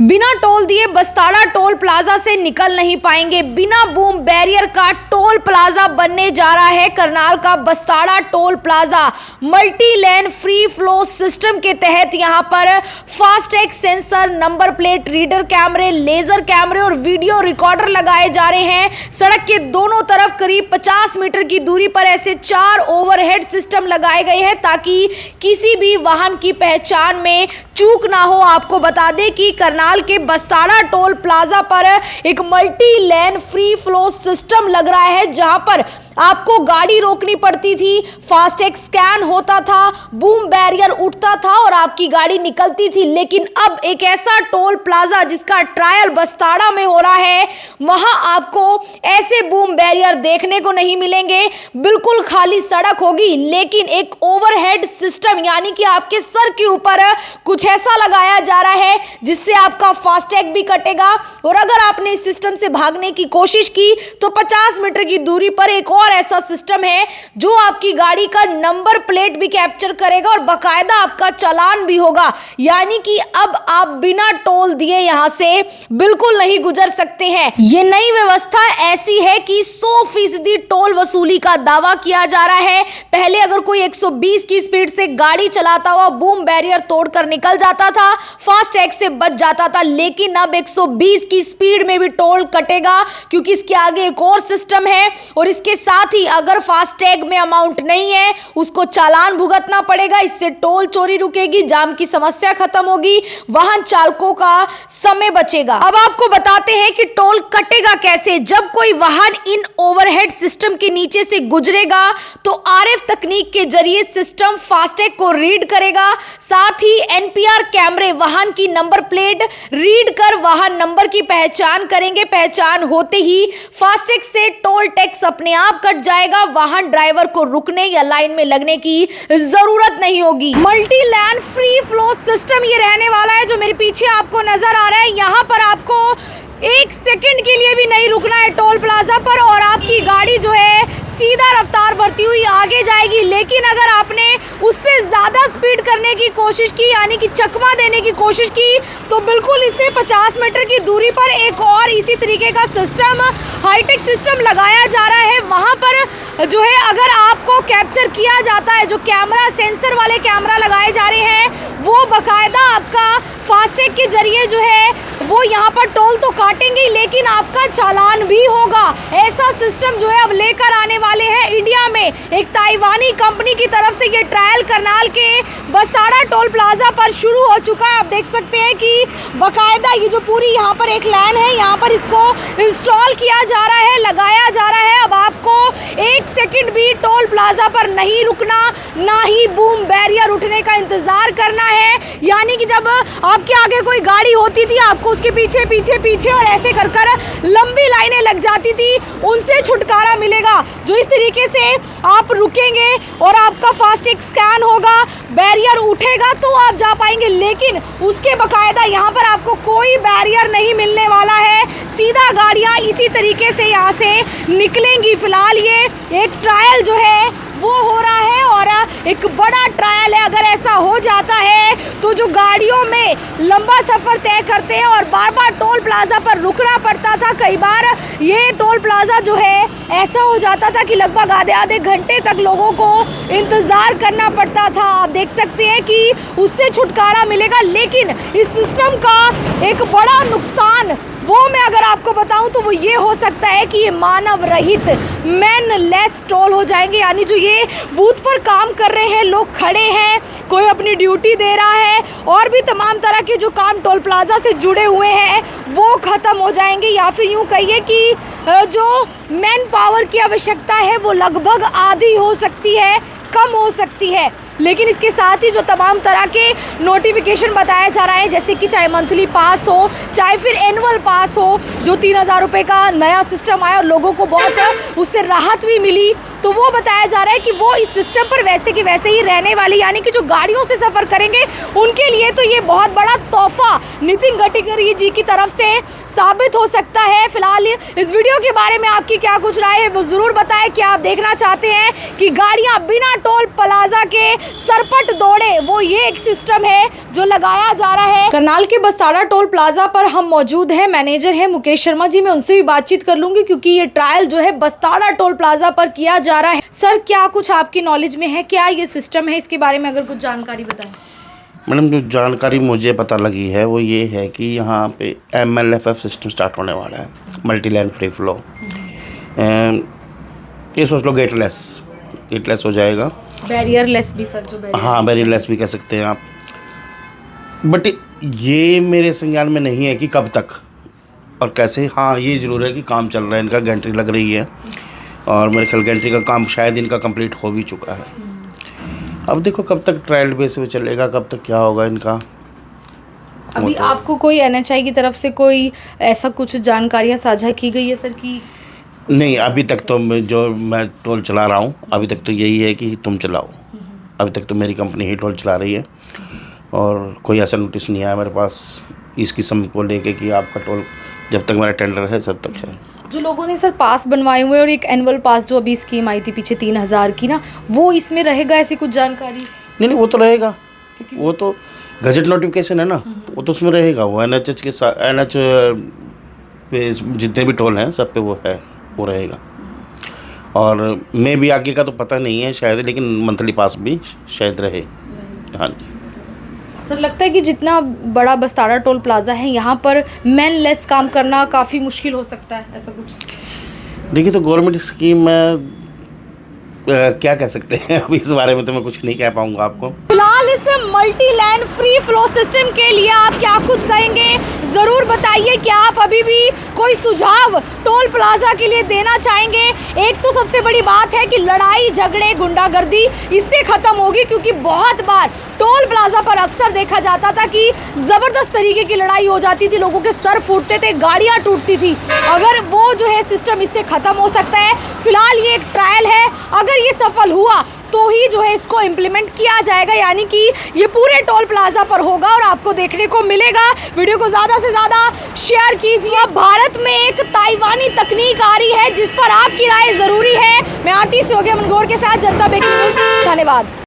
बिना टोल दिए Bastara toll plaza से निकल नहीं पाएंगे। बिना बूम बैरियर का टोल प्लाजा बनने जा रहा है करनाल का Bastara toll plaza. Multi lane free flow system के तहत यहां पर FASTag sensor, number plate reader कैमरे, लेजर कैमरे और वीडियो रिकॉर्डर लगाए जा रहे हैं। सड़क के दोनों तरफ करीब 50 मीटर की दूरी पर ऐसे 4 ओवरहेड सिस्टम लगाए गए हैं ताकि किसी भी वाहन की पहचान में चूक ना हो। आपको बता दें कि करनाल के बस्ताड़ा टोल प्लाजा पर एक multi lane free flow system लग रहा है जहां पर आपको गाड़ी रोकनी पड़ती थी, फास्टैग स्कैन होता था, बूम बैरियर उठता था और आपकी गाड़ी निकलती थी। लेकिन अब एक ऐसा टोल प्लाजा जिसका ट्रायल बस्ताड़ा में हो रहा है, वहां आपको ऐसे बूम बैरियर देखने को नहीं मिलेंगे। बिल्कुल खाली सड़क होगी, लेकिन एक ओवरहेड सिस्टम यानी कि आपके सर के ऊपर कुछ ऐसा लगाया जा रहा है जिससे आपका फास्टैग भी कटेगा। और अगर आपने इस सिस्टम से भागने की कोशिश की तो 50 मीटर की दूरी पर एक और ऐसा सिस्टम है जो आपकी गाड़ी का नंबर प्लेट भी कैप्चर करेगा और बकायदा आपका चालान भी होगा। यानी कि अब आप बिना टोल दिए यहां से बिल्कुल नहीं गुजर सकते हैं। ये नई व्यवस्था ऐसी है कि 100% टोल वसूली का दावा किया जा रहा है। पहले अगर कोई 120 की स्पीड से गाड़ी चलाता हुआ बूम बैरियर तोड़कर निकल जाता था, फास्टैग से बच जाता था, लेकिन अब 120 की स्पीड में भी टोल कटेगा क्योंकि इसके आगे एक और सिस्टम है। और इसके साथ ही अगर फास्टैग में अमाउंट नहीं है उसको चालान भुगतना पड़ेगा। इससे टोल चोरी रुकेगी, जाम की समस्या खत्म होगी, वाहन चालकों का समय बचेगा। अब आपको बताते हैं कि टोल कटेगा कैसे। जब कोई वाहन इन ओवरहेड सिस्टम के नीचे से गुजरेगा तो आरएफ तकनीक के जरिए सिस्टम फास्टैग को रीड करेगा। साथ ही एनपीआर कैमरे वाहन की नंबर प्लेट रीड कर वाहन नंबर की पहचान करेंगे। पहचान होते ही फास्टैग से टोल टैक्स अपने आप कट जाएगा। वाहन ड्राइवर को रुकने या लाइन में लगने की जरूरत नहीं होगी। Multi lane free flow system ये रहने वाला है जो मेरे पीछे आपको नजर आ रहा है। यहाँ पर आपको 1 सेकंड के लिए भी नहीं रुकना है टोल प्लाजा पर और आपकी गाड़ी जो है सीधा रफ्तार बढ़ती हुई आगे जाएगी। लेकिन अगर आपने उससे ज़्यादा स्पीड करने की कोशिश की यानी कि चकमा देने की कोशिश की तो बिल्कुल इसे 50 मीटर की दूरी पर एक और इसी तरीके का सिस्टम, हाईटेक सिस्टम लगाया जा रहा है। वहाँ पर जो है अगर आपको कैप्चर किया जाता है, जो कैमरा सेंसर वाले कैमरा लगाए जा रहे हैं वो बकायदा आपका फास्टैग के जरिए जो है वो यहाँ पर टोल तो काटेंगे लेकिन आपका चालान भी होगा। ऐसा सिस्टम जो है अब लेकर आने वाले हैं इंडिया में। एक ताइवानी कंपनी की तरफ से ये ट्रायल करनाल के बस्ताड़ा टोल प्लाजा पर शुरू हो चुका है। आप देख सकते हैं कि बकायदा ये जो पूरी यहाँ पर एक लाइन है, यहाँ पर इसको इंस्टॉल किया जा रहा है, लगाया जा रहा है। अब आपको 1 सेकंड भी टोल प्लाजा पर नहीं रुकना, ना ही बूम बैरियर उठने का इंतजार करना है। यानी कि जब आपके आगे कोई गाड़ी होती थी आपको उसके पीछे पीछे पीछे और ऐसे कर कर लंबी लाइनें लग जाती थी, उनसे छुटकारा मिलेगा। जो इस तरीके से आप रुकेंगे और आपका फास्टैग स्कैन होगा, बैरियर उठेगा तो आप जा पाएंगे। लेकिन उसके बकायदा यहाँ पर आपको कोई बैरियर नहीं मिलने वाला है, सीधा गाड़ियाँ इसी तरीके से यहाँ से निकलेंगी। फिलहाल ये एक ट्रायल जो है वो हो रहा है और एक बड़ा ट्रायल है। अगर ऐसा हो जाता है तो जो गाड़ियों में लंबा सफ़र तय करते हैं और बार बार टोल प्लाजा पर रुकना पड़ता था, कई बार ये टोल प्लाजा जो है ऐसा हो जाता था कि लगभग आधे घंटे तक लोगों को इंतज़ार करना पड़ता था। आप देख सकते हैं कि उससे छुटकारा मिलेगा। लेकिन इस सिस्टम का एक बड़ा नुकसान वो मैं अगर आपको बताऊं तो वो ये हो सकता है कि ये मानव रहित मैनलेस टोल हो जाएंगे। यानी जो ये बूथ पर काम कर रहे हैं, लोग खड़े हैं, कोई अपनी ड्यूटी दे रहा है और भी तमाम तरह के जो काम टोल प्लाजा से जुड़े हुए हैं वो ख़त्म हो जाएंगे। या फिर यूँ कहिए कि जो मैन पावर की आवश्यकता है वो लगभग आधी हो सकती है, कम हो सकती है। लेकिन इसके साथ ही जो तमाम तरह के नोटिफिकेशन बताया जा रहा है, जैसे कि चाहे मंथली पास हो चाहे फिर एनुअल पास हो, जो 3000 रुपये का नया सिस्टम आया और लोगों को बहुत उससे राहत भी मिली, तो वो बताया जा रहा है कि वो इस सिस्टम पर वैसे की वैसे ही रहने वाली। यानी कि जो गाड़ियों से सफ़र करेंगे उनके लिए तो ये बहुत बड़ा तोहफा नितिन गडकरी जी की तरफ से साबित हो सकता है। फिलहाल इस वीडियो के बारे में आपकी क्या कुछ राय है वो ज़रूर बताएं। क्या आप देखना चाहते हैं कि गाड़ियाँ बिना टोल प्लाजा के सरपट दौड़े, वो ये एक सिस्टम है जो लगाया जा रहा है। करनाल के बस्ताड़ा टोल प्लाजा पर हम मौजूद हैं, मैनेजर हैं मुकेश शर्मा जी, मैं उनसे भी बातचीत कर लूंगी क्योंकि ये ट्रायल जो है बस्ताड़ा टोल प्लाजा पर किया जा रहा है। सर, क्या कुछ आपकी नॉलेज में है, क्या ये सिस्टम है, इसके बारे में अगर कुछ जानकारी बताएं। मैडम, जो जानकारी मुझे पता लगी है वो ये है कि यहाँ पे MLFF सिस्टम स्टार्ट होने वाला है, मल्टी लेन फ्री फ्लो। ये सोच लो गेटलेस हो जाएगा, बैरियरलेस भी सर, जो बैरियर, हाँ बैरियरलेस भी कह सकते हैं आप। बट ये मेरे संज्ञान में नहीं है कि कब तक और कैसे। हाँ, ये ज़रूर है कि काम चल रहा है, इनका गैंट्री लग रही है और मेरे ख्याल गैंट्री का काम शायद इनका कंप्लीट हो भी चुका है। अब देखो कब तक ट्रायल बेस पे चलेगा, कब तक क्या होगा इनका। अभी आपको कोई NHI की तरफ से कोई ऐसा कुछ जानकारियाँ साझा की गई है सर कि? नहीं, अभी तक तो मैं टोल चला रहा हूँ, अभी तक तो यही है कि तुम चलाओ। अभी तक तो मेरी कंपनी ही टोल चला रही है और कोई ऐसा नोटिस नहीं आया मेरे पास इस किस्म को लेके कि आपका टोल जब तक मेरा टेंडर है तब तक है। जो लोगों ने सर पास बनवाए हुए और एक एनुअल पास जो अभी स्कीम आई थी पीछे 3000 की ना, वो इसमें रहेगा ऐसी कुछ जानकारी? नहीं, वो तो रहेगा, वो तो गजट नोटिफिकेशन है ना, वो तो उसमें रहेगा। वो NH के साथ NH पे जितने भी टोल हैं सब पे वो है, वो रहेगा। और मे भी आगे का तो पता नहीं है शायद, लेकिन मंथली पास भी शायद रहे। हाँ जी सर, लगता है कि जितना बड़ा बस्ताड़ा टोल प्लाजा है यहाँ पर मैनलेस काम करना काफ़ी मुश्किल हो सकता है, ऐसा कुछ? देखिए, तो गवर्नमेंट स्कीम में क्या कह सकते हैं, अभी इस बारे में तो मैं कुछ नहीं कह पाऊँगा आपको। फिलहाल इस मल्टी लैन फ्री फ्लो सिस्टम के लिए आप क्या कुछ कहेंगे, ज़रूर बताइए। क्या आप अभी भी कोई सुझाव टोल प्लाजा के लिए देना चाहेंगे? एक तो सबसे बड़ी बात है कि लड़ाई झगड़े गुंडागर्दी इससे ख़त्म होगी, क्योंकि बहुत बार टोल प्लाजा पर अक्सर देखा जाता था कि ज़बरदस्त तरीके की लड़ाई हो जाती थी, लोगों के सर फूटते थे, गाड़ियाँ टूटती थी। अगर वो जो है सिस्टम इससे ख़त्म हो सकता है। फिलहाल ये एक ट्रायल है, अगर ये सफल हुआ तो ही जो है इसको इम्प्लीमेंट किया जाएगा, यानी कि ये पूरे टोल प्लाजा पर होगा और आपको देखने को मिलेगा। वीडियो को ज़्यादा से ज़्यादा शेयर कीजिए। अब भारत में एक ताइवानी तकनीक आ रही है जिस पर आपकी राय ज़रूरी है। मैं आरती सोगे मनगोड़ के साथ जनता ब्रेकिंग न्यूज़, धन्यवाद।